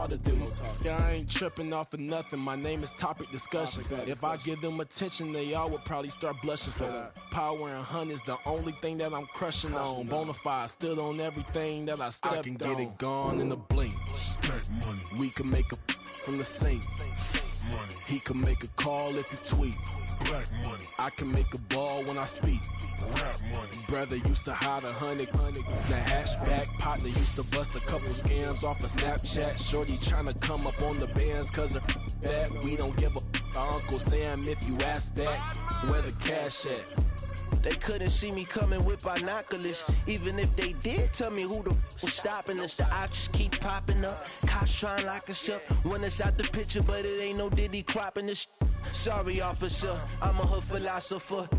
to do. Yeah, I ain't tripping off of nothing. My name is topic discussion. If I give them attention, they all would probably start blushing. So power and hunt is the only thing that I'm crushing on. Bonafide, stood on everything that I stepped on. I can get it gone in a blink. Stack money. We can make a from the sink. Money. He can make a call if you tweet. Black money. I can make a ball when I speak. Rap money. Brother used to hide 100. The hatchback partner used to bust a couple scams off of Snapchat. Shorty tryna come up on the bands cause of that. We don't give a Uncle Sam if you ask that. Where the cash at? They couldn't see me coming with binoculars. Even if they did tell me who the was stopping us, the options keep popping up. Cops trying to lock us up when it's out the picture, but it ain't no Diddy cropping this. Sorry, officer, I'm a hood philosopher.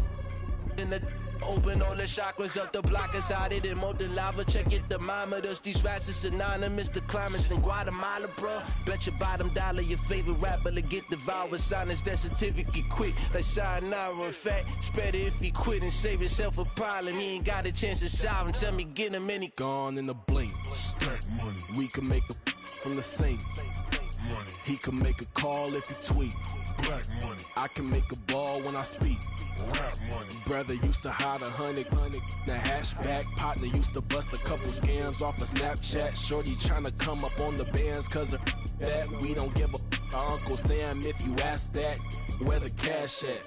In the open all the chakras up, the block is out it and molten lava. Check your thermometers, these rats is synonymous. The climates in Guatemala, bro. Bet your bottom dollar your favorite rapper to get devoured. Sign his death certificate quick, like sayonara. In fact, it's better if he quit and save himself a problem. He ain't got a chance to solve him. Tell me get him any gone in a blink. Stack money. We can make a from the sink. Money. He can make a call if you tweet. Black money. I can make a ball when I speak. Rap money. Brother used to hide 100. The hatchback partner used to bust a couple scams off of Snapchat. Shorty tryna come up on the bands cause of that. We don't give a Uncle Sam if you ask that. Where the cash at?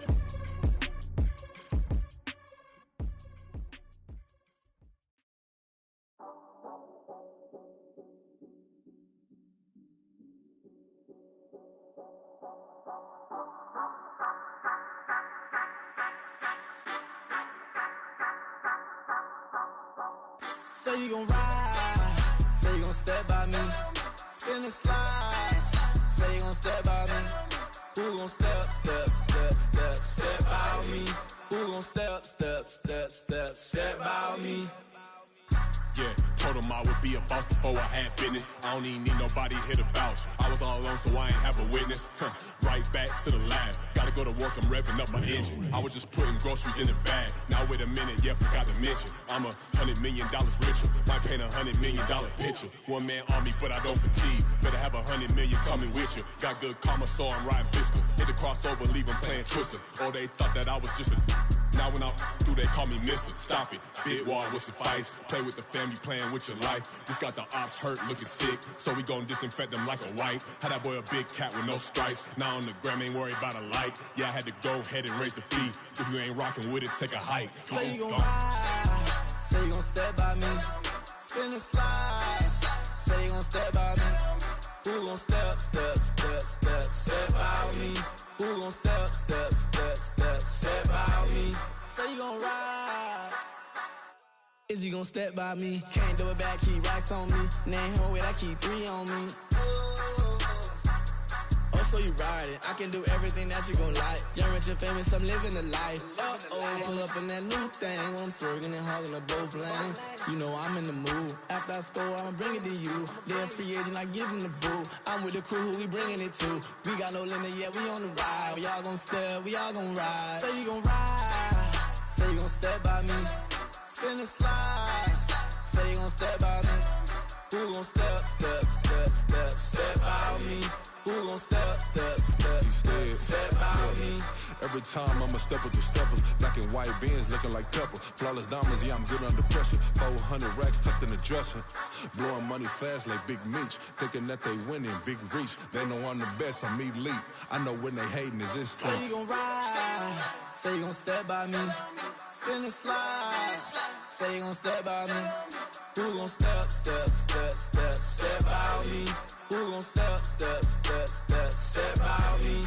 Say you gon' ride, say you gon' step by me, spin and slide, say you gon' step by me, who gon' step by me, who gon' step by me. Yeah, told him I would be a boss before I had business. I don't even need nobody here to vouch. I was all alone, so I ain't have a witness. Right back to the lab. Gotta go to work, I'm revving up my engine. I was just putting groceries in the bag. Now wait a minute, yeah, forgot to mention. I'm $100 million richer. Might paint $100 million picture. One man army, but I don't fatigue. Better have 100 million coming with you. Got good karma, so I'm riding fiscal. Hit the crossover, leave them playing Twister. Oh, they thought that I was just a. Now when I'm through, they call me Mister. Stop it, big wall with suffice. Play with the family, playing with your life. Just got the ops hurt, looking sick. So we gon' disinfect them like a wipe. Had that boy a big cat with no stripes. Now on the gram, ain't worried about a light. Yeah, I had to go ahead and raise the fee. If you ain't rocking with it, take a hike. Say you gon' ride, say you gon' step by me, spin and slide. Say you gon' step by me, who gon' step by me, who gon' step by me. Say you gon' ride, is you gon' step by me? Can't do it back, keep racks on me. Name home with I keep 3 on me. Oh, so you riding? I can do everything that you gon' like. Young, rich, and famous, I'm living the life. Pull up in that new thing. I'm swerving and hogging up both lanes. You know I'm in the mood. After I score, I'ma bring it to you. They're a free agent, I give them the boo. I'm with the crew, who we bringing it to. We got no limit, yeah, we on the ride. We all gon' step, we all gon' ride. Say you gon' ride, say you gon' step by me, spin and slide. Say you gon' step by me, who gon' step by me, who gon' step by me. Every time I'ma step with the steppers. Black and white beans looking like pepper. Flawless diamonds, yeah, I'm good under pressure. 400 racks tucked in the dresser. Blowing money fast like Big Meech. Thinking that they winning, big reach. They know I'm the best, I'm elite. I know when they hating is instant. Say you gon' ride, say you gon' step by me, spin and slide. Say you gon' step by me, who gon' step by me, who gon' step by me.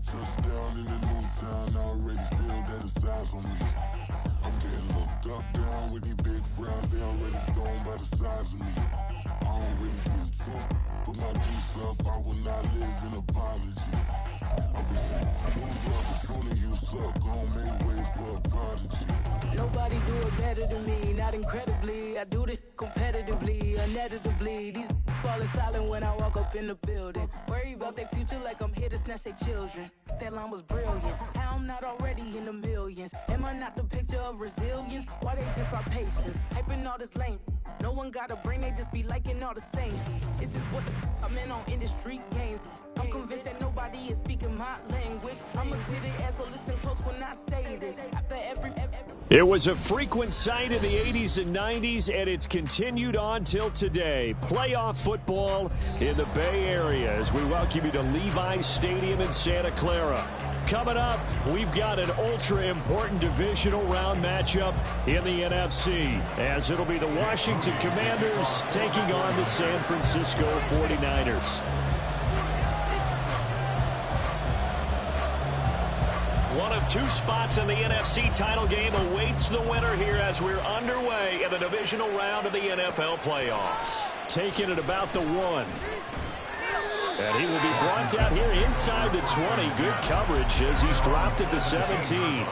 Touchdown in the new town, I already feel that it's eyes on me. I'm getting looked up, down with these big frowns, they already gone by the size of me. I don't really get truth, but my juice up, I will not live in apology. I wish you moved up better than me, not incredibly. I do this competitively, inevitably. These falling silent when I walk up in the building. Worry about their future like I'm here to snatch their children. That line was brilliant. How I'm not already in the millions? Am I not the picture of resilience? Why they test my patience? Hyping all this lame. No one got a brain, they just be liking all the same. This is what the I'm in on industry games. I'm convinced that nobody is speaking my language. I'm a good ass, so listen close when I say this. After every It was a frequent sight in the 80s and 90s, and it's continued on till today. Playoff football in the Bay Area as we welcome you to Levi's Stadium in Santa Clara. Coming up, we've got an ultra-important divisional round matchup in the NFC, as it'll be the Washington Commanders taking on the San Francisco 49ers. One of two spots in the NFC title game awaits the winner here as we're underway in the divisional round of the NFL playoffs. Taking it about the 1. And he will be brought out here inside the 20. Good coverage as he's dropped at the 17.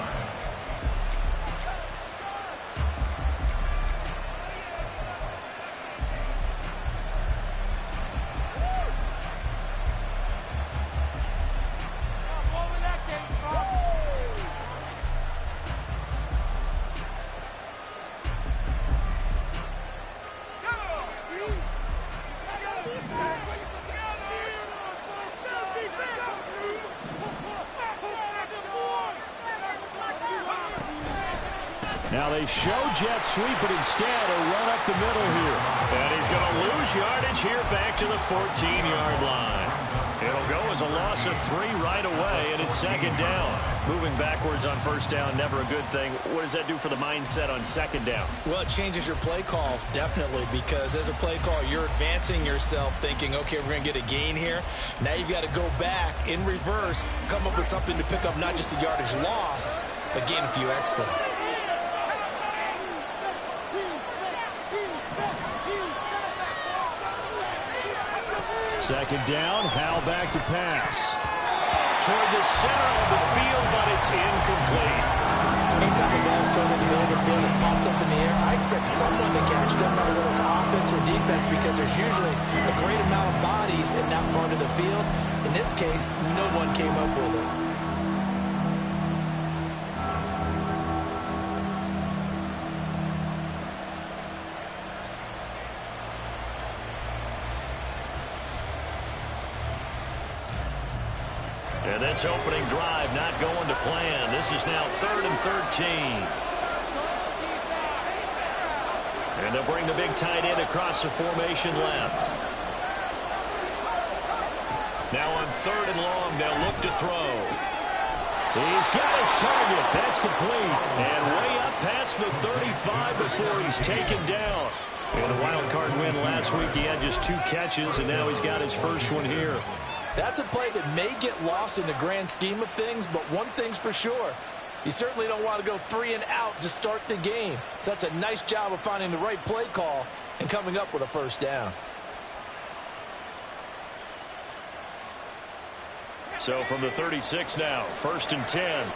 Now they show jet sweep, but instead a run up the middle here. And he's going to lose yardage here back to the 14-yard line. It'll go as a loss of 3 right away, and it's second down. Moving backwards on first down, never a good thing. What does that do for the mindset on second down? Well, it changes your play call, definitely, because as a play call, you're advancing yourself thinking, okay, we're going to get a gain here. Now you've got to go back in reverse, come up with something to pick up not just the yardage lost, but gain a few extra. Second down, Howell back to pass. Toward the center of the field, but it's incomplete. Anytime the ball's thrown in the middle of the field, it's popped up in the air, I expect someone to catch it, no matter whether it's offense or defense, because there's usually a great amount of bodies in that part of the field. In this case, no one came up with it. And this opening drive not going to plan. This is now 3rd and 13. And they'll bring the big tight end across the formation left. Now on 3rd and long, they'll look to throw. He's got his target. That's complete. And way up past the 35 before he's taken down. In a wild card win last week, he had just 2 catches, and now he's got his first one here. That's a play that may get lost in the grand scheme of things, but one thing's for sure. You certainly don't want to go 3 and out to start the game. So that's a nice job of finding the right play call and coming up with a first down. So from the 36 now, 1st and 10.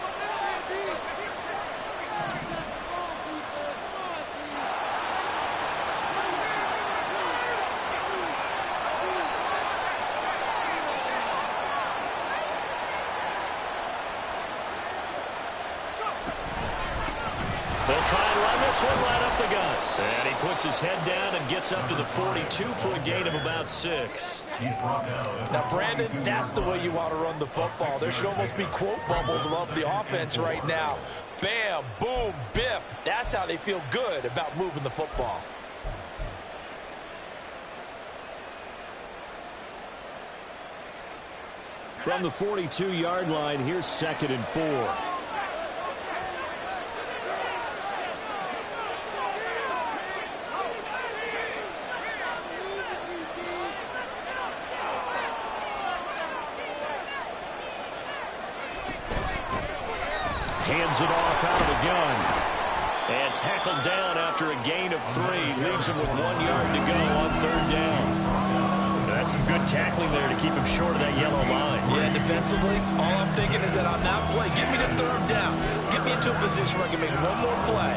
They'll try and run this one right up the gut. And he puts his head down and gets up to the 42 for a gain of about 6. Now, Brandon, that's the way you want to run the football. There should almost be quote bubbles above the offense right now. Bam, boom, biff. That's how they feel good about moving the football. From the 42-yard line, here's 2nd and 4. Hands it off out of the gun. And tackled down after a gain of 3. Leaves him with 1 yard to go on 3rd down. That's some good tackling there to keep him short of that yellow line. Yeah, defensively, all I'm thinking is that on that play, get me to 3rd down. Get me into a position where I can make one more play.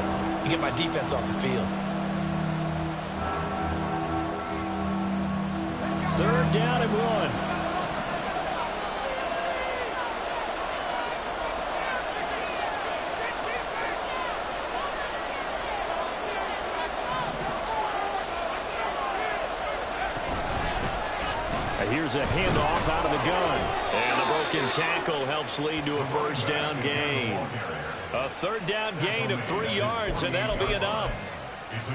to get my defense off the field. Third down and 1. Here's a handoff out of the gun. And the broken tackle helps lead to a first down gain. A third down gain of 3 yards, and that'll be enough.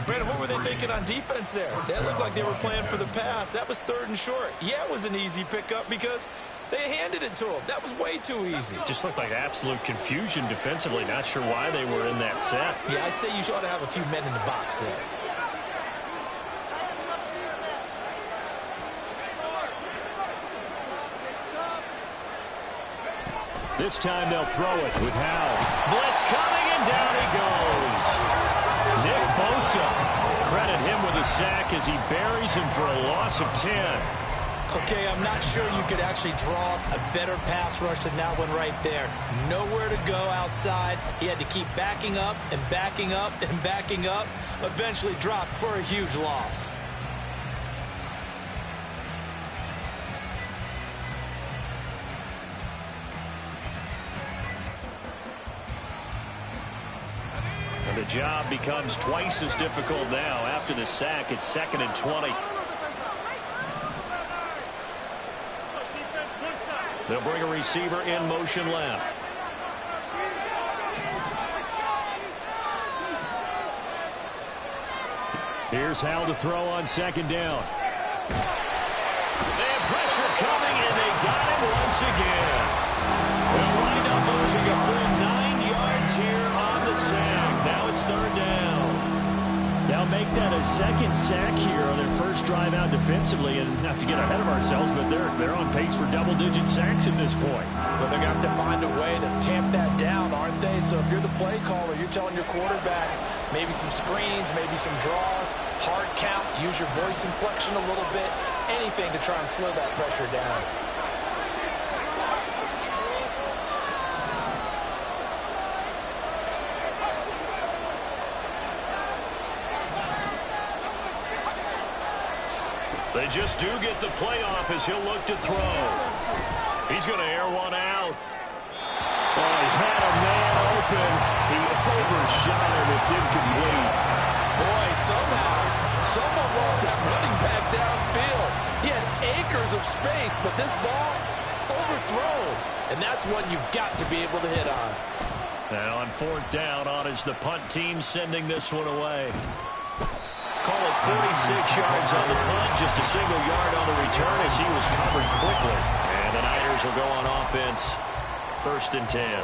Brandon, what were they thinking on defense there? That looked like they were playing for the pass. That was 3rd and short. Yeah, it was an easy pickup because they handed it to them. That was way too easy. Just looked like absolute confusion defensively. Not sure why they were in that set. Yeah, I'd say you ought to have a few men in the box there. This time they'll throw it with Howell. Blitz coming, and down he goes. Nick Bosa. Credit him with a sack as he buries him for a loss of 10. Okay, I'm not sure you could actually draw a better pass rush than that one right there. Nowhere to go outside. He had to keep backing up and backing up and backing up. Eventually dropped for a huge loss. The job becomes twice as difficult now. After the sack, it's 2nd and 20. They'll bring a receiver in motion left. Here's Howell to throw on 2nd down. And pressure coming, and they got him once again. They'll wind up losing a full 9 yards here on the sack. Now it's 3rd down. They'll make that a 2nd sack here on their first drive out defensively, and not to get ahead of ourselves, but they're on pace for double-digit sacks at this point. Well, they're going to have to find a way to tamp that down, aren't they? So if you're the play caller, you're telling your quarterback maybe some screens, maybe some draws, hard count, use your voice inflection a little bit, anything to try and slow that pressure down. They just do get the playoff as he'll look to throw. He's going to air one out. Oh, he had a man open. He overshot him. It's incomplete. Boy, somehow, someone lost that running back downfield. He had acres of space, but this ball overthrown. And that's one you've got to be able to hit on. Now on 4th down, on is the punt team sending this one away. Call it 46 yards on the punt, just a single yard on the return as he was covered quickly. And the Niners will go on offense, 1st and 10.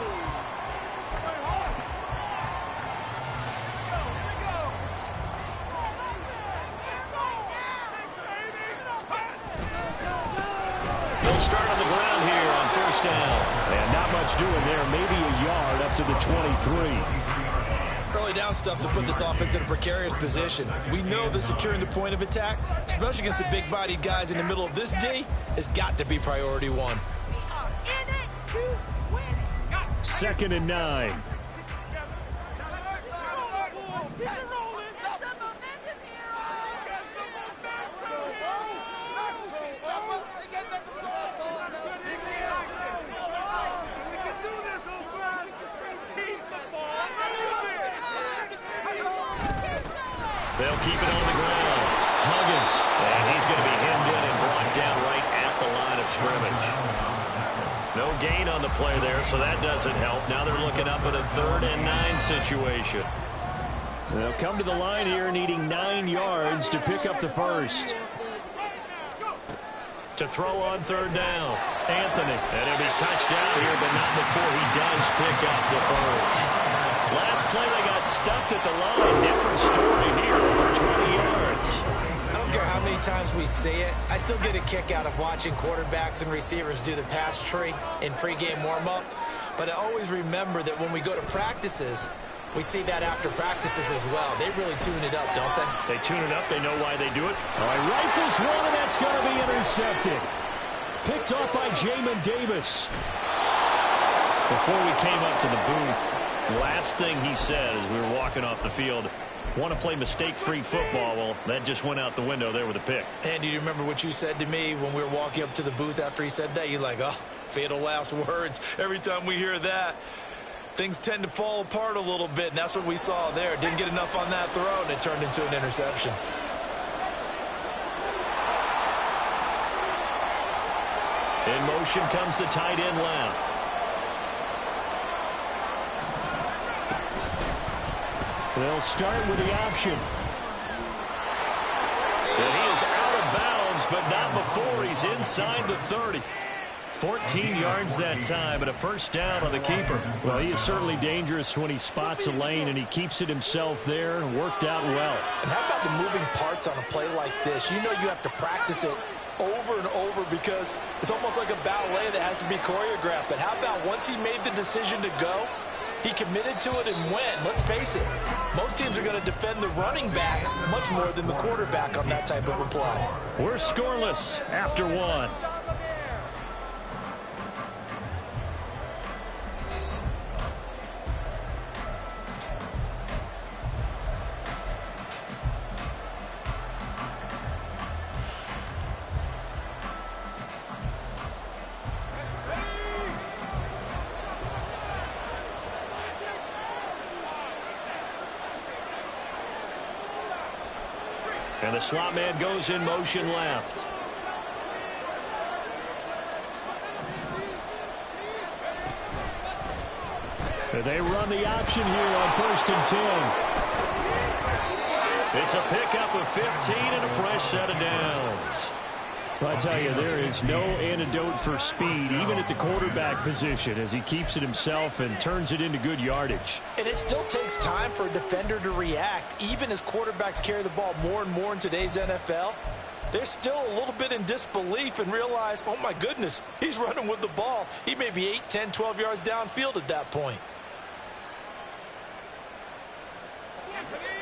They'll start on the ground here on 1st down. And not much doing there, maybe a yard up to the 23. Early down stuff to put this offense in a precarious position. We know that securing the point of attack, especially against the big-bodied guys in the middle of this D, has got to be priority 1. 2nd and 9. They'll keep it on the ground. Huggins, and he's going to be hemmed in and brought down right at the line of scrimmage. No gain on the play there, so that doesn't help. Now they're looking up at a 3rd and 9 situation. They'll come to the line here needing 9 yards to pick up the first. To throw on 3rd down, Anthony. And he'll be touched down here, but not before he does pick up the first. Last play, they got stuffed at the line. Different story here, over 20 yards. I don't care how many times we see it. I still get a kick out of watching quarterbacks and receivers do the pass tree in pregame warm-up. But I always remember that when we go to practices, we see that after practices as well. They really tune it up, don't they? They tune it up. They know why they do it. All right, rifles one, and that's going to be intercepted. Picked off by Jamin Davis. Before we came up to the booth, Last thing he said as we were walking off the field, want to play mistake-free football. Well, that just went out the window there with a pick. And do you remember what you said to me when we were walking up to the booth after he said that? You're like, oh, fatal last words. Every time we hear that, things tend to fall apart a little bit, and that's what we saw there. Didn't get enough on that throw, and it turned into an interception. In motion comes the tight end left. They'll start with the option. And he is out of bounds, but not before he's inside the 30. 14 yards that time, and a first down on the keeper. Well, he is certainly dangerous when he spots a lane, and he keeps it himself there. Worked out well. And how about the moving parts on a play like this? You know you have to practice it over and over because it's almost like a ballet that has to be choreographed. But how about once he made the decision to go, he committed to it and went. Let's face it, most teams are going to defend the running back much more than the quarterback on that type of a play. We're scoreless after one. And the slot man goes in motion left. They run the option here on 1st and 10. It's a pickup of 15 and a fresh set of downs. I tell you, there is no antidote for speed, even at the quarterback position, as he keeps it himself and turns it into good yardage. And it still takes time for a defender to react. Even as quarterbacks carry the ball more and more in today's NFL, they're still a little bit in disbelief and realize, oh my goodness, he's running with the ball. He may be 8, 10, 12 yards downfield at that point.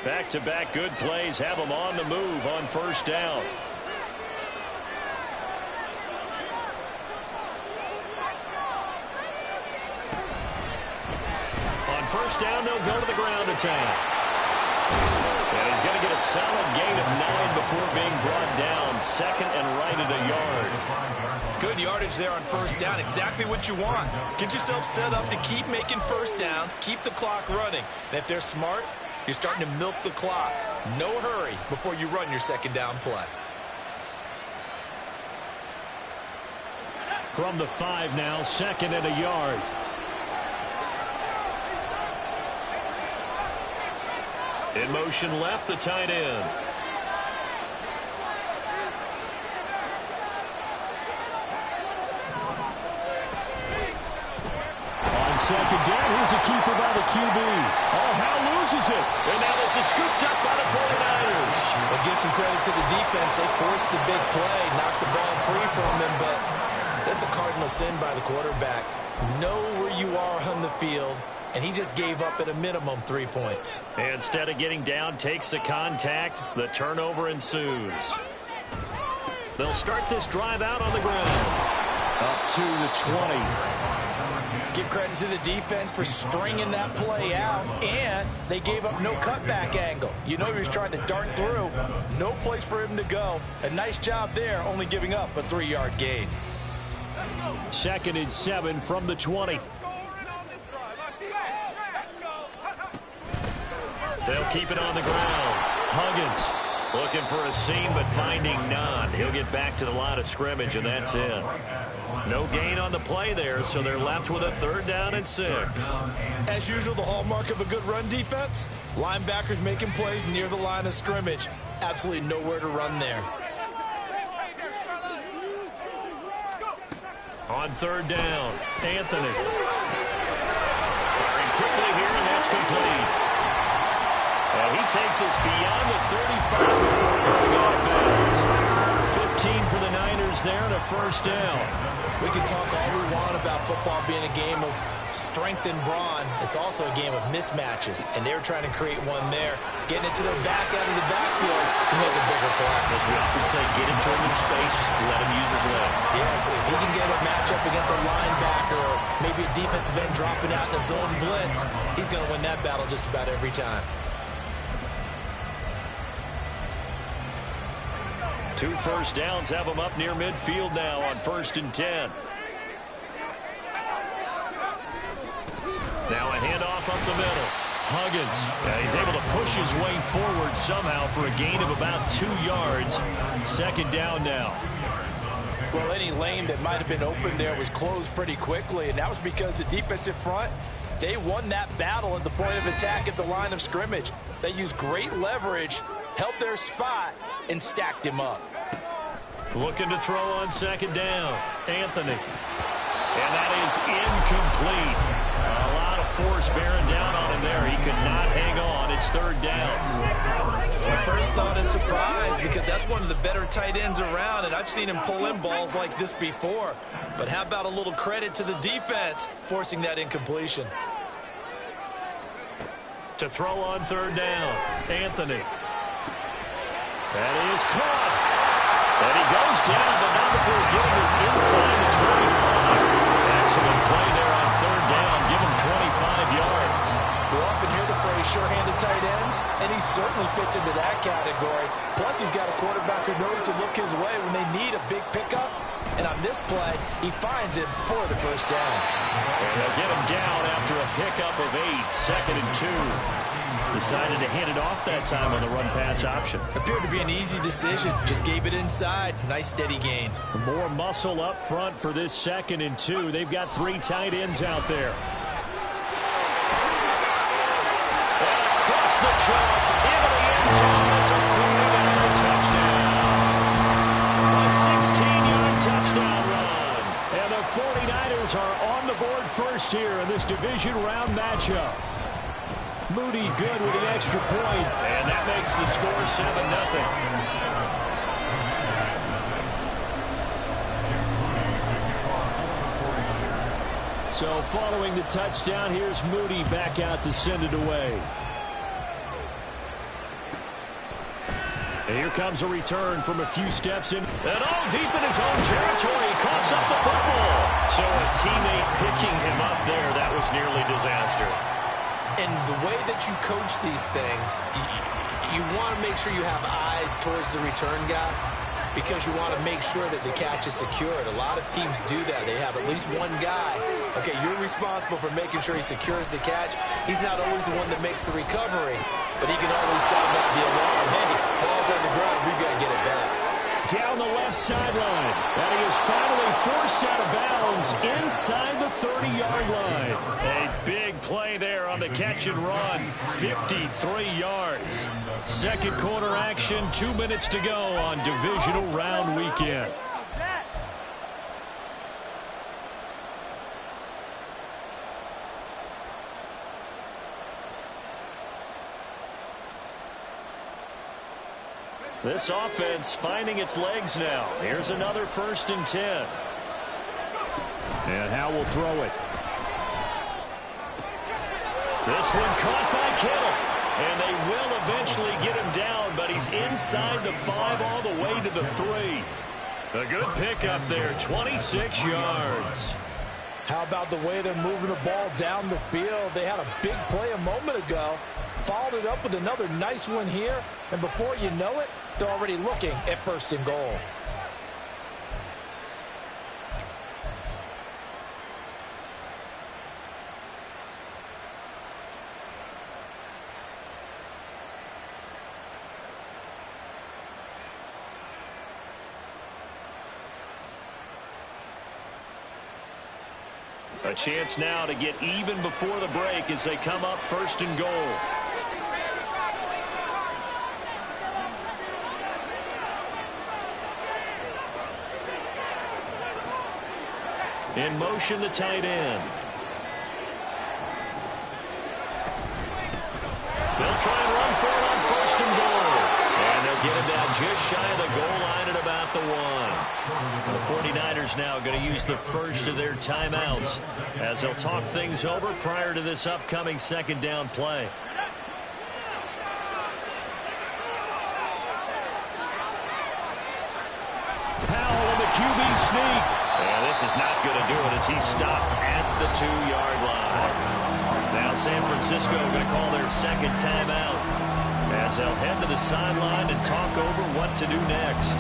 Back-to-back good plays have him on the move on 1st down. First down, they'll go to the ground attack. And he's going to get a solid gain of 9 before being brought down. 2nd and right at a yard. Good yardage there on 1st down. Exactly what you want. Get yourself set up to keep making first downs, keep the clock running. And if they're smart, you're starting to milk the clock. No hurry before you run your 2nd down play. From the 5 now, 2nd and a yard. In motion left, the tight end. On 2nd down, here's a keeper by the QB. Oh, Howe loses it. And now this is scooped up by the 49ers. Well, give some credit to the defense. They forced the big play, knocked the ball free from him, but that's a cardinal sin by the quarterback. Know where you are on the field. And he just gave up at a minimum 3 points. Instead of getting down, takes the contact. The turnover ensues. They'll start this drive out on the ground. Up to the 20. Give credit to the defense for stringing that play out. And they gave up no cutback angle. You know he was trying to dart through. No place for him to go. A nice job there, only giving up a 3-yard gain. 2nd and 7 from the 20. They'll keep it on the ground. Huggins looking for a seam, but finding none. He'll get back to the line of scrimmage, and that's it. No gain on the play there, so they're left with a 3rd down and 6. As usual, the hallmark of a good run defense, linebackers making plays near the line of scrimmage. Absolutely nowhere to run there. On 3rd down, Anthony. Firing quickly here, and that's complete. And he takes us beyond the 35 before going out of bounds. 15 for the Niners there and a 1st down. We can talk all we want about football being a game of strength and brawn. It's also a game of mismatches, and they're trying to create one there, getting it to their back out of the backfield to make a bigger play. As we often say, get into him in space, let him use his leg. Yeah, if he can get a matchup against a linebacker or maybe a defensive end dropping out in a zone blitz, he's going to win that battle just about every time. 2 first downs have him up near midfield now on 1st and 10. Now a handoff up the middle. Huggins, he's able to push his way forward somehow for a gain of about 2 yards. 2nd down now. Well, any lane that might have been open there was closed pretty quickly, and that was because the defensive front, they won that battle at the point of attack at the line of scrimmage. They used great leverage, held their spot, and stacked him up. Looking to throw on 2nd down. Anthony. And that is incomplete. A lot of force bearing down on him there. He could not hang on. It's 3rd down. My first thought is surprise, because that's one of the better tight ends around, and I've seen him pull in balls like this before. But how about a little credit to the defense forcing that incompletion? To throw on 3rd down. Anthony. That is caught. And he goes down, but not before getting this inside the 25. Excellent play there on 3rd down. Give him 25 yards. We often hear the phrase sure-handed tight ends, and he certainly fits into that category. Plus, he's got a quarterback who knows to look his way when they need a big pickup. And on this play, he finds it for the 1st down. And they'll get him down after a pickup of 8. 2nd and 2. Decided to hand it off that time on the run-pass option. Appeared to be an easy decision. Just gave it inside. Nice steady gain. More muscle up front for this 2nd and 2. They've got 3 tight ends out there. And across the chalk into the end zone. It's a 40-yard touchdown. A 16-yard touchdown run. And the 49ers are on the board first here in this division round matchup. Moody good with the extra point, and that makes the score 7-0. So following the touchdown, here's Moody back out to send it away. And here comes a return from a few steps in. And all deep in his own territory, coughs up the football. So a teammate picking him up there, that was nearly disaster. And the way that you coach these things, you want to make sure you have eyes towards the return guy, because you want to make sure that the catch is secured. A lot of teams do that. They have at least one guy. Okay, you're responsible for making sure he secures the catch. He's not always the one that makes the recovery, but he can always sound out the alarm. Hey, ball's on the ground. We got to get it back. Down the left sideline. And he is finally forced out of bounds inside the 30-yard line. A big play there on the catch and run. 53 yards. 2nd quarter action. 2 minutes to go on divisional round weekend. This offense finding its legs now. Here's another 1st and 10. And Howe will throw it. This one caught by Kittle. And they will eventually get him down, but he's inside the 5 all the way to the 3. A good pickup there, 26 yards. How about the way they're moving the ball down the field? They had a big play a moment ago. Followed it up with another nice one here. And before you know it, they're already looking at 1st and goal. A chance now to get even before the break as they come up 1st and goal. In motion, the tight end. They'll try and run for it on 1st and goal. And they'll get him down just shy of the goal line at about the the 1. The 49ers now going to use the first of their timeouts as they'll talk things over prior to this upcoming second down play. Powell in the QB sneak. And this is not going to do it as he's stopped at the 2-yard line. Now San Francisco going to call their second timeout as they'll head to the sideline and talk over what to do next.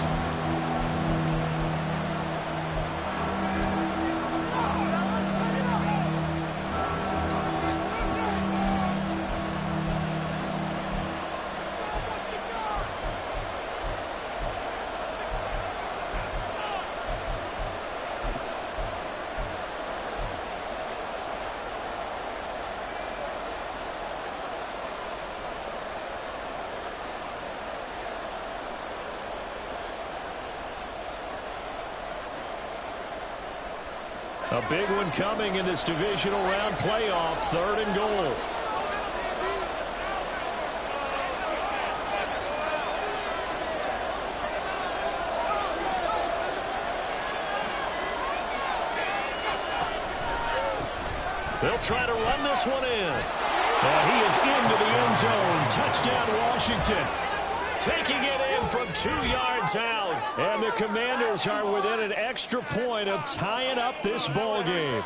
A big one coming in this divisional round playoff, 3rd and goal. They'll try to run this one in. And he is into the end zone. Touchdown, Washington. Taking it in from 2 yards out. And the Commanders are within an extra point of tying up this ball game.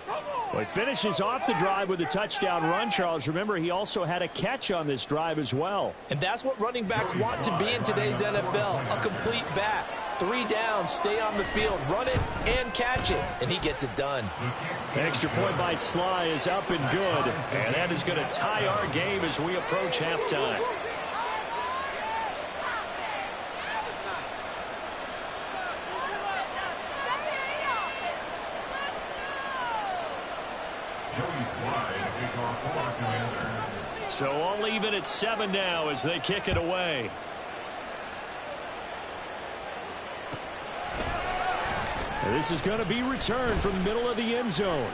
Well, he finishes off the drive with a touchdown run, Charles. Remember, he also had a catch on this drive as well. And that's what running backs want to be in today's NFL, a complete back. 3 downs, stay on the field, run it, and catch it. And he gets it done. The extra point by Sly is up and good. And that is going to tie our game as we approach halftime. So all even at 7 now as they kick it away. This is going to be returned from the middle of the end zone.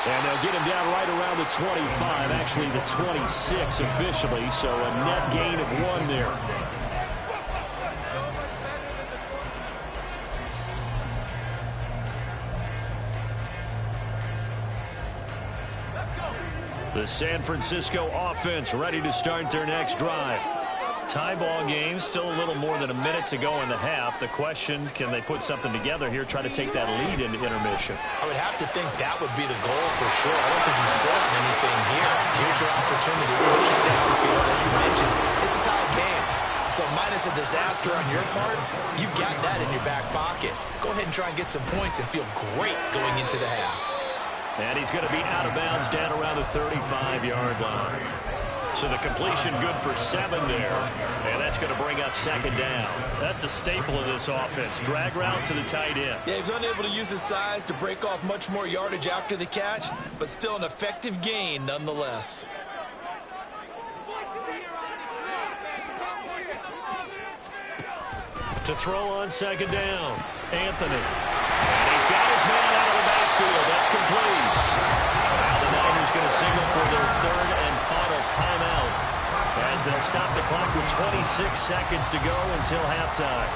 And they'll get him down right around the 25, actually the 26 officially, so a net gain of 1 there. The San Francisco offense ready to start their next drive. Tie ball game, still a little more than a minute to go in the half. The question, can they put something together here, try to take that lead into intermission? I would have to think that would be the goal for sure. I don't think you set up anything here. Here's your opportunity. Push it downfield. As you mentioned, it's a tie game. So minus a disaster on your part, you've got that in your back pocket. Go ahead and try and get some points and feel great going into the half. And he's going to be out of bounds down around the 35-yard line. So the completion good for 7 there. And that's going to bring up second down. That's a staple of this offense. Drag route to the tight end. Yeah, he was unable to use his size to break off much more yardage after the catch, but still an effective gain nonetheless. To throw on second down, Anthony. And he's got his man out of the backfield. That's complete. Now the Niners going to signal for their 3rd and final timeout as they'll stop the clock with 26 seconds to go until halftime.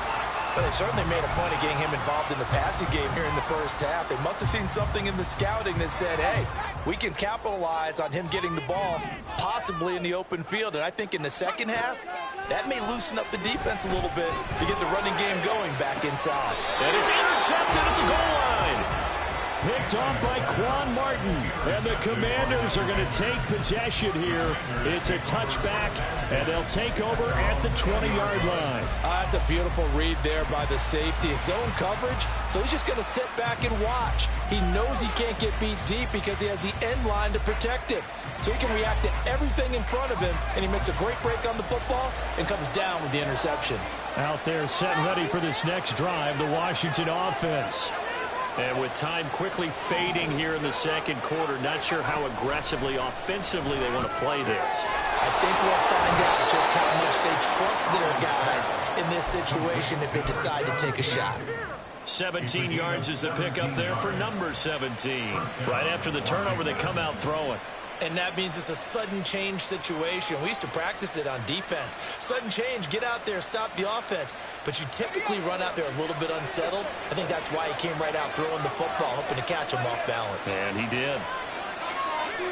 Well, they certainly made a point of getting him involved in the passing game here in the first half. They must have seen something in the scouting that said, hey, we can capitalize on him getting the ball possibly in the open field. And I think in the second half, that may loosen up the defense a little bit to get the running game going back inside. And it's intercepted at the goal line. Picked off by Quan Martin. And the Commanders are going to take possession here. It's a touchback, and they'll take over at the 20-yard line. That's a beautiful read there by the safety. It's zone coverage, so he's just going to sit back and watch. He knows he can't get beat deep because he has the end line to protect him. So he can react to everything in front of him, and he makes a great break on the football and comes down with the interception. Out there set and ready for this next drive, the Washington offense. And with time quickly fading here in the second quarter, not sure how aggressively, offensively they want to play this. I think we'll find out just how much they trust their guys in this situation if they decide to take a shot. 17 yards is the pickup there for number 17. Right after the turnover, they come out throwing. And that means it's a sudden change situation. We used to practice it on defense. Sudden change, get out there, stop the offense. But you typically run out there a little bit unsettled. I think that's why he came right out throwing the football, hoping to catch him off balance. And he did.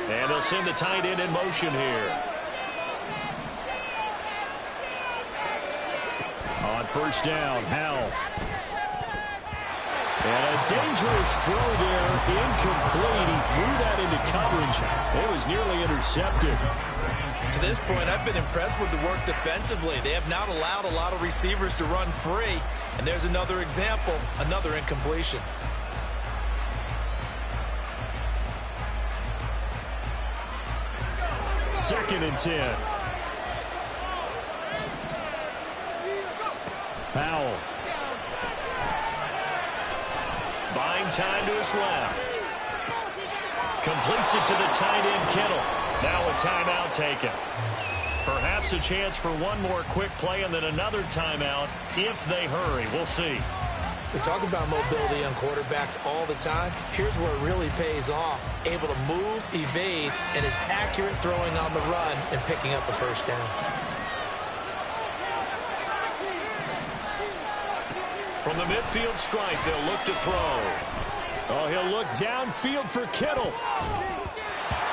And they'll send the tight end in motion here. On first down, Howell. And a dangerous throw there, incomplete. He threw that into coverage. It was nearly intercepted. To this point, I've been impressed with the work defensively. They have not allowed a lot of receivers to run free. And there's another example, another incompletion. Second and 10. Powell. Buying time to his left. Completes it to the tight end, Kittle. Now a timeout taken. Perhaps a chance for one more quick play and then another timeout if they hurry. We'll see. We talk about mobility on quarterbacks all the time. Here's where it really pays off. Able to move, evade, and is accurate throwing on the run and picking up a first down. From the midfield stripe, they'll look to throw. Oh, he'll look downfield for Kittle.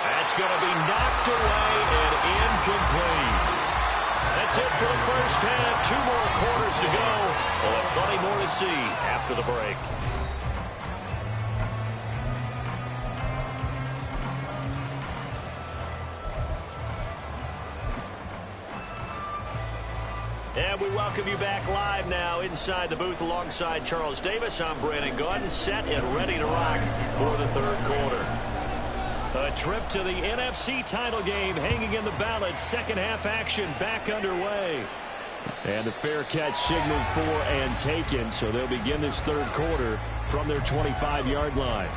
That's going to be knocked away and incomplete. That's it for the first half. 2 more quarters to go. We'll have plenty more to see after the break. And we welcome you back live now inside the booth alongside Charles Davis. I'm Brandon Gaudin, set and ready to rock for the third quarter. A trip to the NFC title game hanging in the balance. Second half action back underway. And a fair catch signaled for and taken, so they'll begin this third quarter from their 25-yard line.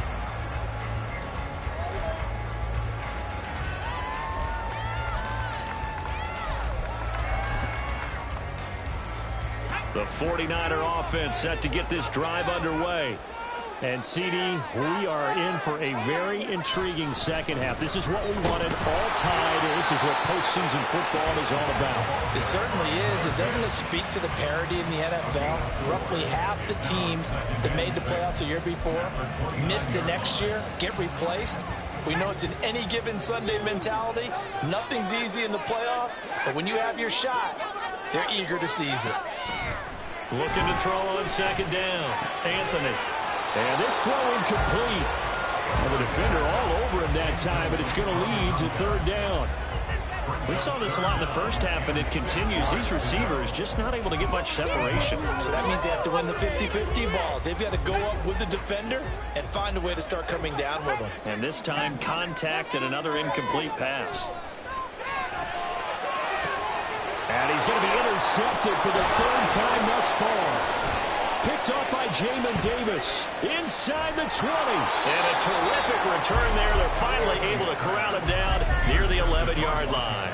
The 49er offense set to get this drive underway. And, CD, we are in for a very intriguing second half. This is what we wanted, all tied, and this is what postseason football is all about. It certainly is. It doesn't speak to the parity in the NFL. Roughly half the teams that made the playoffs the year before missed the next year, get replaced. We know it's an any given Sunday mentality. Nothing's easy in the playoffs, but when you have your shot, they're eager to seize it. Looking to throw on second down. Anthony. And this throw incomplete. And the defender all over him that time, but it's going to lead to third down. We saw this a lot in the first half, and it continues. These receivers just not able to get much separation. So that means they have to win the 50-50 balls. They've got to go up with the defender and find a way to start coming down with them. And this time, contact and another incomplete pass. And he's going to be intercepted for the third time thus far. Picked off by Jamin Davis inside the 20. And a terrific return there. They're finally able to corral him down near the 11-yard line.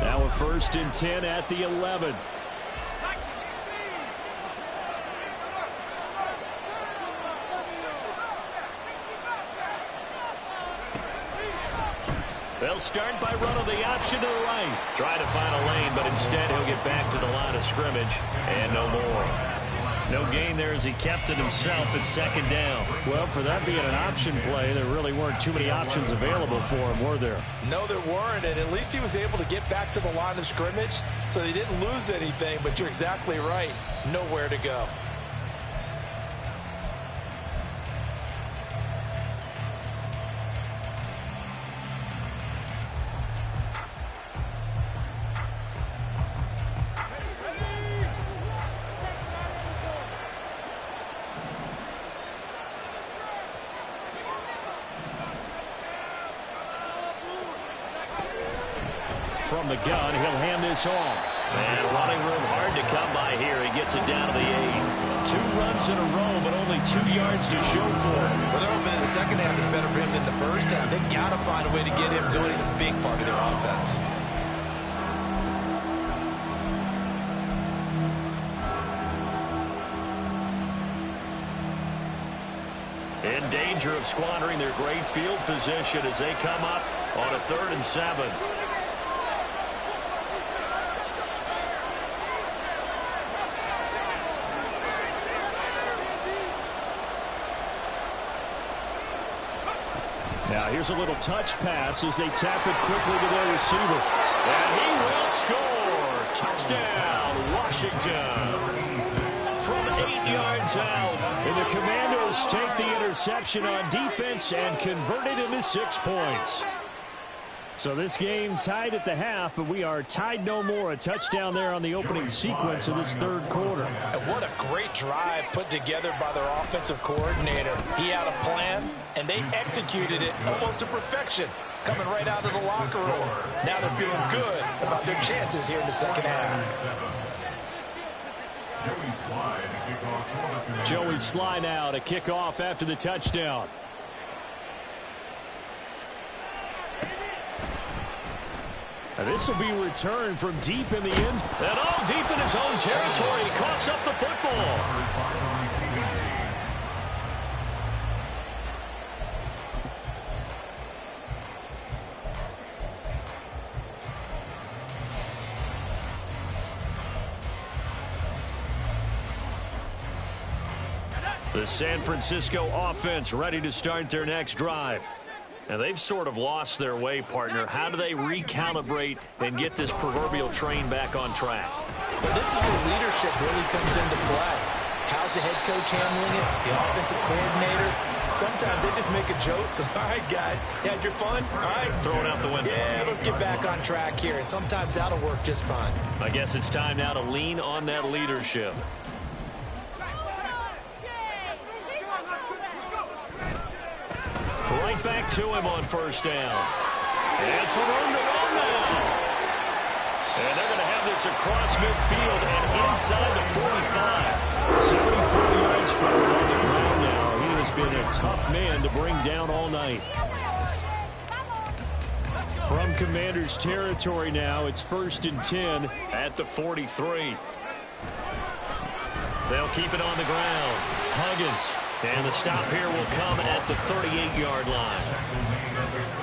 Now a 1st and 10 at the 11. They'll start by running the option to the right. Trying to find a lane, but instead he'll get back to the line of scrimmage. And no more. No gain there as he kept it himself at second down. Well, for that being an option play, there really weren't too many options available for him, were there? No, there weren't, and at least he was able to get back to the line of scrimmage, so he didn't lose anything, but you're exactly right. Nowhere to go. From the gun, he'll hand this off. And running room hard to come by here. He gets it down to the 8. 2 runs in a row, but only 2 yards to show for it. Well, they're hoping the second half is better for him than the first half. They've got to find a way to get him going. He's a big part of their offense. In danger of squandering their great field position as they come up on a 3rd and 7. Now here's a little touch pass as they tap it quickly to their receiver. And he will score. Touchdown, Washington. From 8 yards out. And the Commandos take the interception on defense and convert it into 6 points. So this game tied at the half, but we are tied no more. A touchdown there on the opening sequence of this 3rd quarter. And what a great drive put together by their offensive coordinator. He had a plan, and they executed it almost to perfection, coming right out of the locker room. Now they're feeling good about their chances here in the second half. Joey Sly now to kick off after the touchdown. And this will be returned from deep in the end. And all deep in his own territory. He coughs up the football. The San Francisco offense ready to start their next drive. And they've sort of lost their way, partner. How do they recalibrate and get this proverbial train back on track? Well, this is where leadership really comes into play. How's the head coach handling it? The offensive coordinator? Sometimes they just make a joke. All right, guys, you had your fun? All right. Throw it out the window. Yeah, let's get back on track here. And sometimes that'll work just fine. I guess it's time now to lean on that leadership. Right back to him on 1st down. And some room to run now. And they're going to have this across midfield and inside the 45. 74 yards for him on the ground now. He has been a tough man to bring down all night. From Commanders territory now, it's 1st and 10 at the 43. They'll keep it on the ground. Huggins. And the stop here will come at the 38-yard line.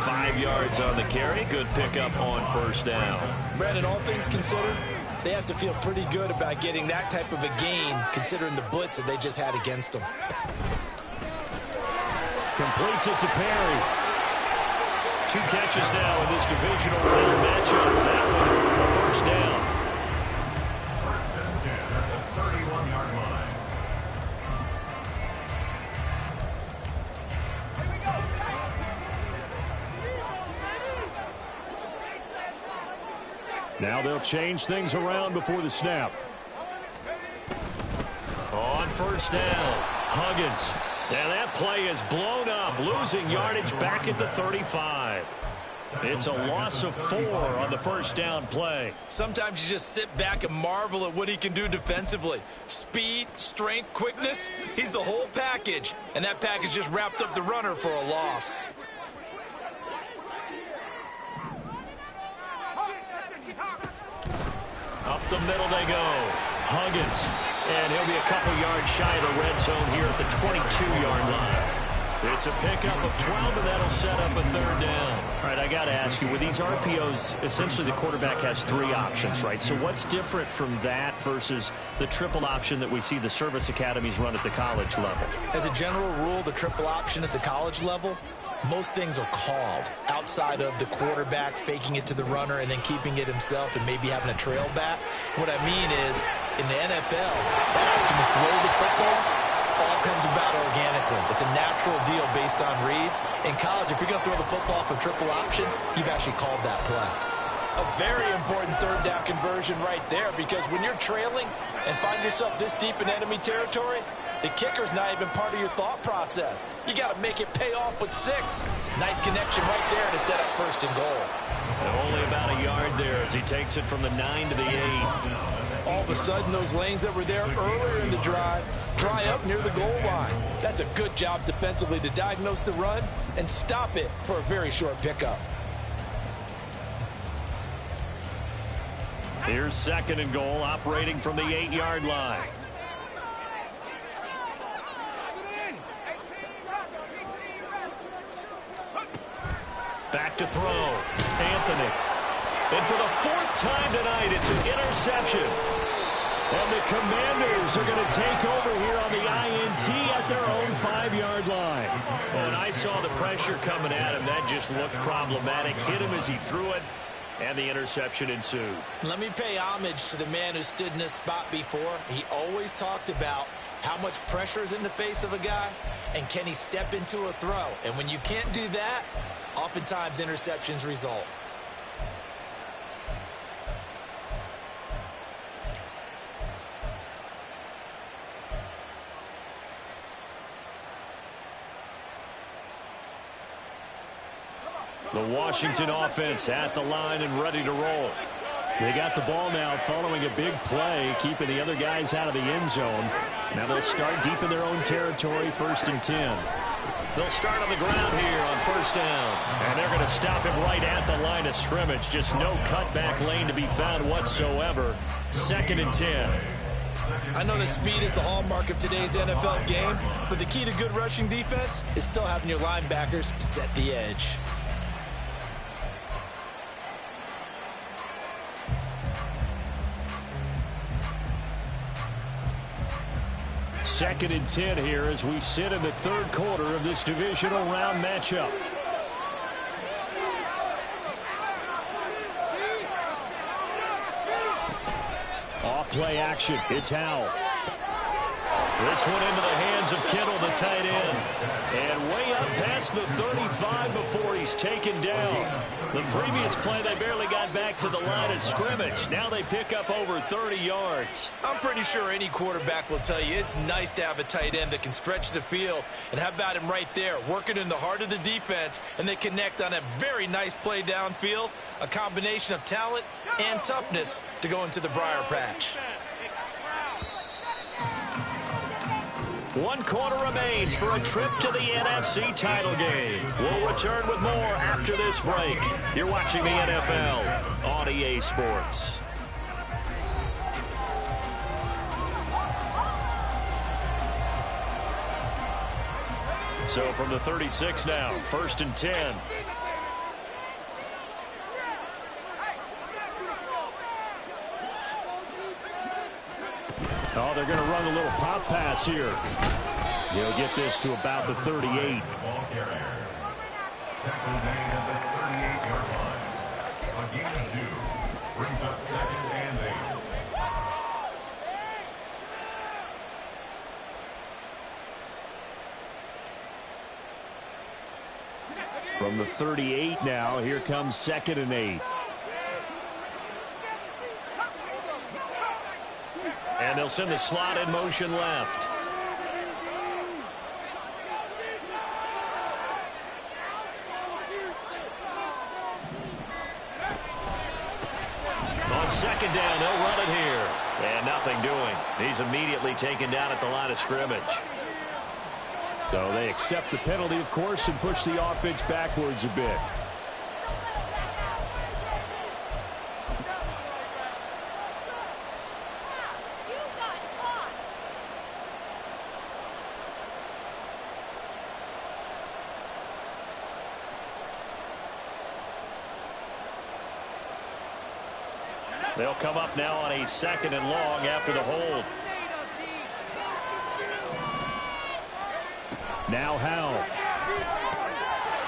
5 yards on the carry. Good pickup on 1st down. Brandon, all things considered, they have to feel pretty good about getting that type of a gain, considering the blitz that they just had against them. Completes it to Perry. 2 catches now in this divisional round matchup. That one, a 1st down. Now they'll change things around before the snap. On 1st down, Huggins. And that play is blown up, losing yardage back at the 35. It's a loss of 4 on the 1st down play. Sometimes you just sit back and marvel at what he can do defensively. Speed, strength, quickness, he's the whole package. And that package just wrapped up the runner for a loss. Up the middle they go. Huggins. And he'll be a couple yards shy of the red zone here at the 22-yard line. It's a pickup of 12, and that'll set up a 3rd down. All right, I got to ask you, with these RPOs, essentially the quarterback has 3 options, right? So what's different from that versus the triple option that we see the service academies run at the college level? As a general rule, the triple option at the college level, most things are called outside of the quarterback faking it to the runner and then keeping it himself and maybe having a trail back. What I mean is, in the NFL, that option to throw the football all comes about organically. It's a natural deal based on reads. In college, if you're going to throw the football for triple option, you've actually called that play. A very important 3rd down conversion right there, because when you're trailing and find yourself this deep in enemy territory, the kicker's not even part of your thought process. You got to make it pay off with 6. Nice connection right there to set up 1st and goal. And only about a yard there as he takes it from the 9 to the 8. All of a sudden, those lanes that were there earlier in the drive dry up near the goal line. That's a good job defensively to diagnose the run and stop it for a very short pickup. Here's 2nd and goal, operating from the 8-yard line. Back to throw. Anthony. And for the 4th time tonight, it's an interception. And the Commanders are going to take over here on the INT at their own 5-yard line. And I saw the pressure coming at him. That just looked problematic. Hit him as he threw it, and the interception ensued. Let me pay homage to the man who stood in this spot before. He always talked about how much pressure is in the face of a guy, and can he step into a throw. And when you can't do that, oftentimes interceptions result. The Washington offense at the line and ready to roll. They got the ball now following a big play, keeping the other guys out of the end zone. Now they'll start deep in their own territory, 1st and 10. They'll start on the ground here on 1st down. And they're going to stop him right at the line of scrimmage. Just no cutback lane to be found whatsoever. 2nd and 10. I know that speed is the hallmark of today's NFL game, but the key to good rushing defense is still having your linebackers set the edge. 2nd and 10 here as we sit in the 3rd quarter of this divisional round matchup. Off play action. It's Howell. This one into the hands of Kittle, the tight end. And way up past the 35 before he's taken down. The previous play, they barely got back to the line of scrimmage. Now they pick up over 30 yards. I'm pretty sure any quarterback will tell you it's nice to have a tight end that can stretch the field. And how about him right there, working in the heart of the defense, and they connect on a very nice play downfield. A combination of talent and toughness to go into the briar patch. 1 quarter remains for a trip to the NFC title game. We'll return with more after this break. You're watching the NFL on EA Sports. So from the 36 now, 1st and 10. Oh, they're going to run a little pop pass here. He'll get this to about the 38. From the 38 now, here comes 2nd and 8. And they'll send the slot in motion left. On 2nd down, they'll run it here. And nothing doing. He's immediately taken down at the line of scrimmage. So they accept the penalty, of course, and push the offense backwards a bit. They'll come up now on a 2nd and long after the hold. Now Howell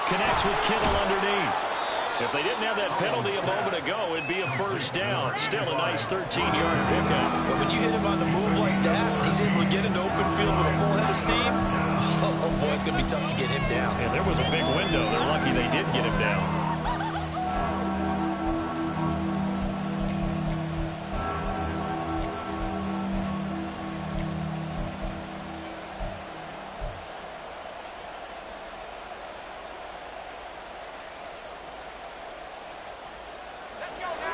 connects with Kittle underneath. If they didn't have that penalty a moment ago, it'd be a 1st down. Still a nice 13-yard pickup. But when you hit him on the move like that, he's able to get into open field with a full head of steam. Oh boy, it's going to be tough to get him down. And there was a big window. They're lucky they did get him down.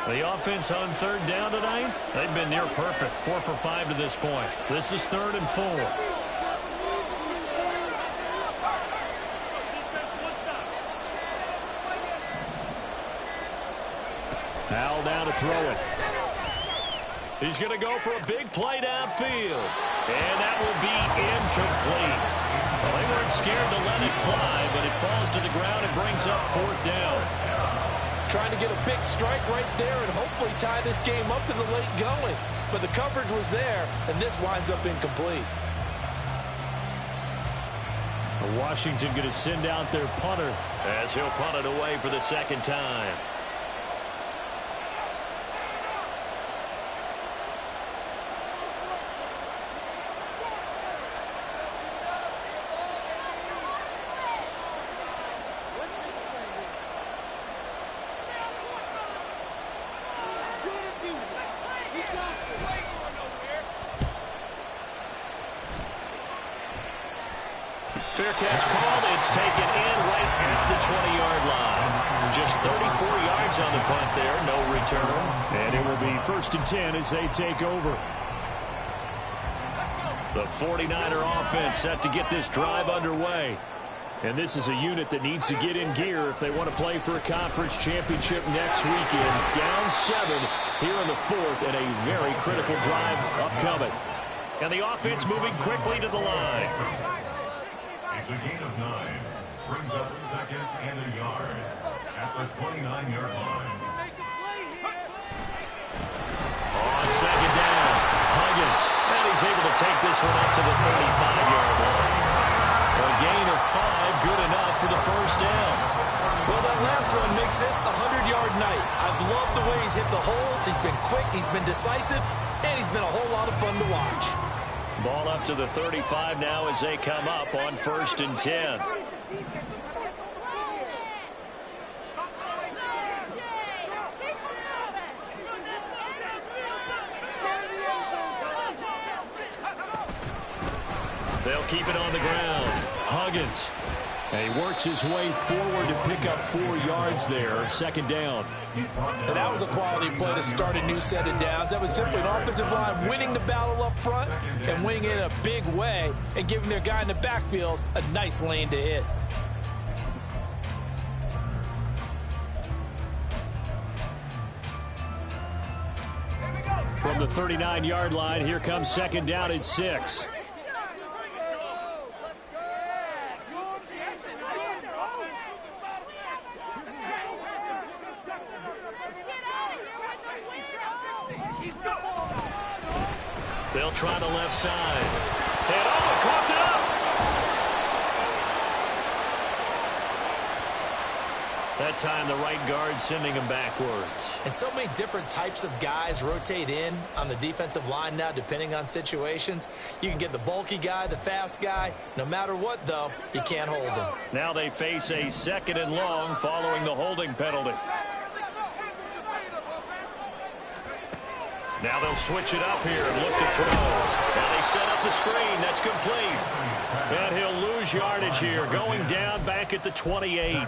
The offense on third down tonight, they've been near perfect. 4 for 5 to this point. This is 3rd and 4. Al down to throw it. He's going to go for a big play downfield. And that will be incomplete. Well, they weren't scared to let it fly, but it falls to the ground and brings up 4th down. Trying to get a big strike right there and hopefully tie this game up in the late going. But the coverage was there, and this winds up incomplete. Washington going to send out their punter as he'll punt it away for the 2nd time. Fair catch called. It's taken in right at the 20-yard line. Just 34 yards on the punt there. No return. And it will be 1st and 10 as they take over. The 49er offense set to get this drive underway. And this is a unit that needs to get in gear if they want to play for a conference championship next weekend. Down 7 here in the 4th and a very critical drive upcoming. And the offense moving quickly to the line. It's a gain of 9. Brings up 2nd and a yard at the 29-yard line. On 2nd down, Huggins. And he's able to take this one up to the 35-yard line. A gain of 5, good enough for the 1st down. Well, that last run makes this a 100-yard night. I've loved the way he's hit the holes. He's been quick, he's been decisive, and he's been a whole lot of fun to watch. Ball up to the 35 now as they come up on 1st and 10. They'll keep it on the ground. Huggins. And he works his way forward to pick up 4 yards there. 2nd down. And that was a quality play to start a new set of downs. That was simply an offensive line winning the battle up front and winning it in a big way and giving their guy in the backfield a nice lane to hit. From the 39-yard line, here comes 2nd down and 6. They'll try the left side. And coughed it up. That time the right guard sending him backwards. And so many different types of guys rotate in on the defensive line now depending on situations. You can get the bulky guy, the fast guy. No matter what, though, you can't hold them. Now they face a 2nd and long following the holding penalty. Now they'll switch it up here and look to throw. Now they set up the screen. That's complete. And he'll lose yardage here, going down back at the 28.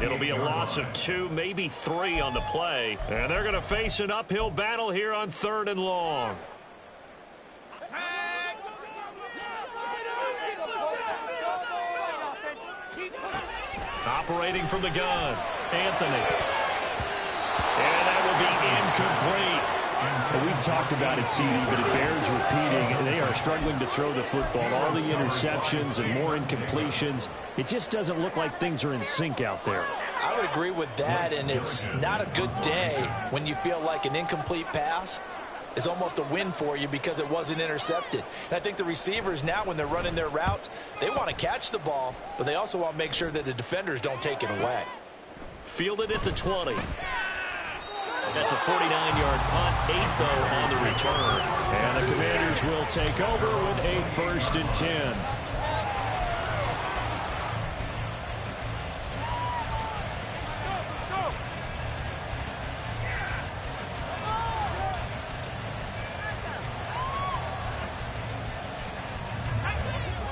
It'll be a loss of 2, maybe 3 on the play. And they're going to face an uphill battle here on 3rd and long. Operating from the gun, Anthony. And that will be incomplete. We've talked about it, CD, but it bears repeating. They are struggling to throw the football. All the interceptions and more incompletions. It just doesn't look like things are in sync out there. I would agree with that, and it's not a good day when you feel like an incomplete pass is almost a win for you because it wasn't intercepted. And I think the receivers now, when they're running their routes, they want to catch the ball, but they also want to make sure that the defenders don't take it away. Fielded at the 20. That's a 49-yard punt, 8, though, on the return. And the Commanders will take over with a 1st and 10.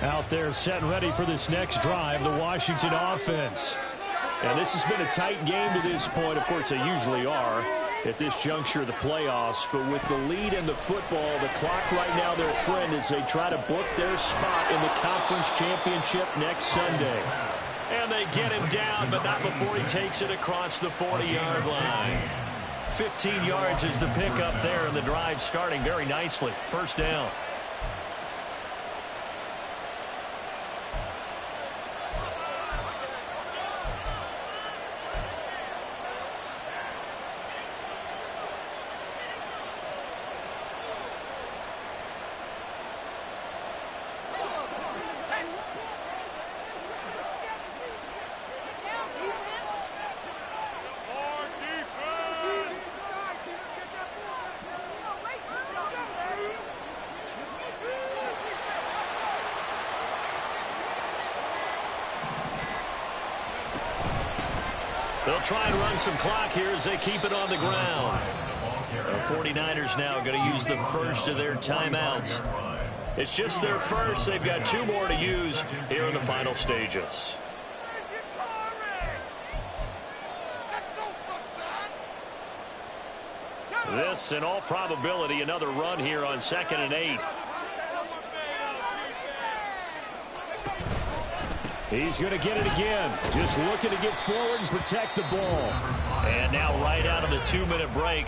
Out there set and ready for this next drive, the Washington offense. And this has been a tight game to this point. Of course, they usually are. at this juncture of the playoffs. But with the lead in the football, the clock right now their friend as they try to book their spot in the conference championship next Sunday. And they get him down, but not before he takes it across the 40-yard line. 15 yards is the pickup there, and the drive starting very nicely. First down. They'll try and run some clock here as they keep it on the ground. The 49ers now going to use the first of their timeouts. It's just their first. They've got 2 more to use here in the final stages. This, in all probability, another run here on 2nd and 8. He's going to get it again. Just looking to get forward and protect the ball. And now right out of the 2-minute break,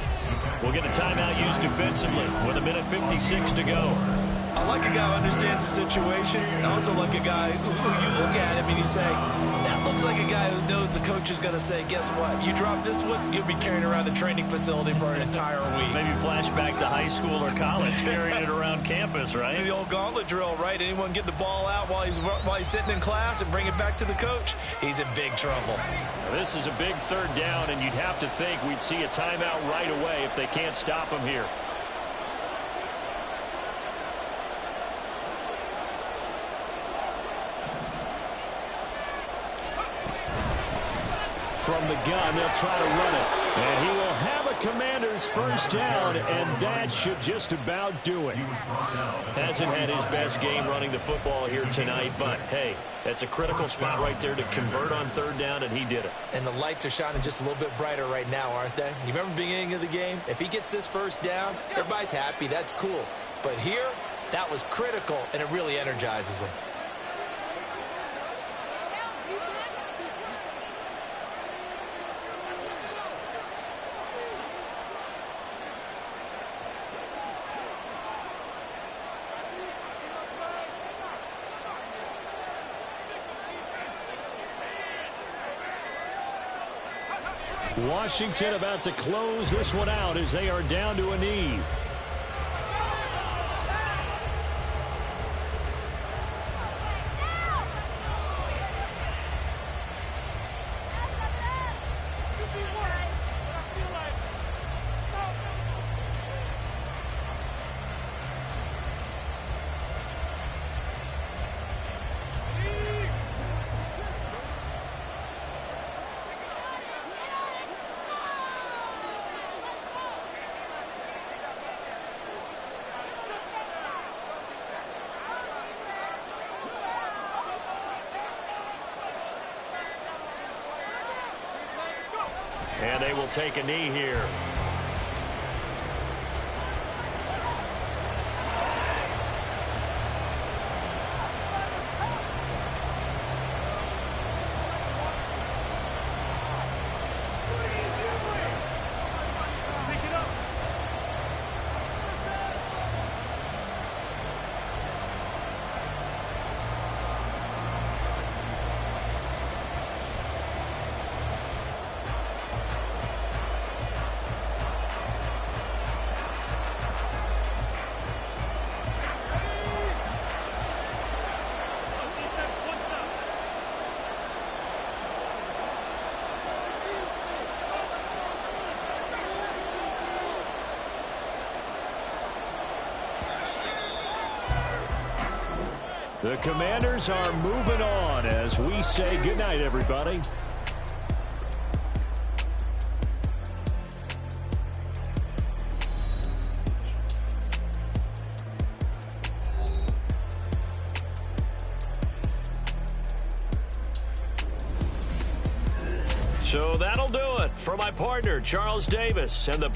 we'll get a timeout used defensively with 1:56 to go. I like a guy who understands the situation. I also like a guy who you look at him and you say, that looks like a guy who knows the coach is going to say, guess what? You drop this one, you'll be carrying around the training facility for an entire week. Maybe flashback to high school or college, carrying it around campus, right? The old gauntlet drill, right? Anyone get the ball out while he's sitting in class and bring it back to the coach? He's in big trouble. Now, this is a big 3rd down, and you'd have to think we'd see a timeout right away if they can't stop him here. From the gun, they'll try to run it. And he will have a Commander's first down, and that should just about do it. Hasn't had his best game running the football here tonight, but, hey, that's a critical spot right there to convert on 3rd down, and he did it. And the lights are shining just a little bit brighter right now, aren't they? You remember the beginning of the game? If he gets this first down, everybody's happy. That's cool. But here, that was critical, and it really energizes him. Washington about to close this one out as they are down to a knee. And they will take a knee here. The Commanders are moving on as we say goodnight, everybody. So that'll do it for my partner, Charles Davis, and the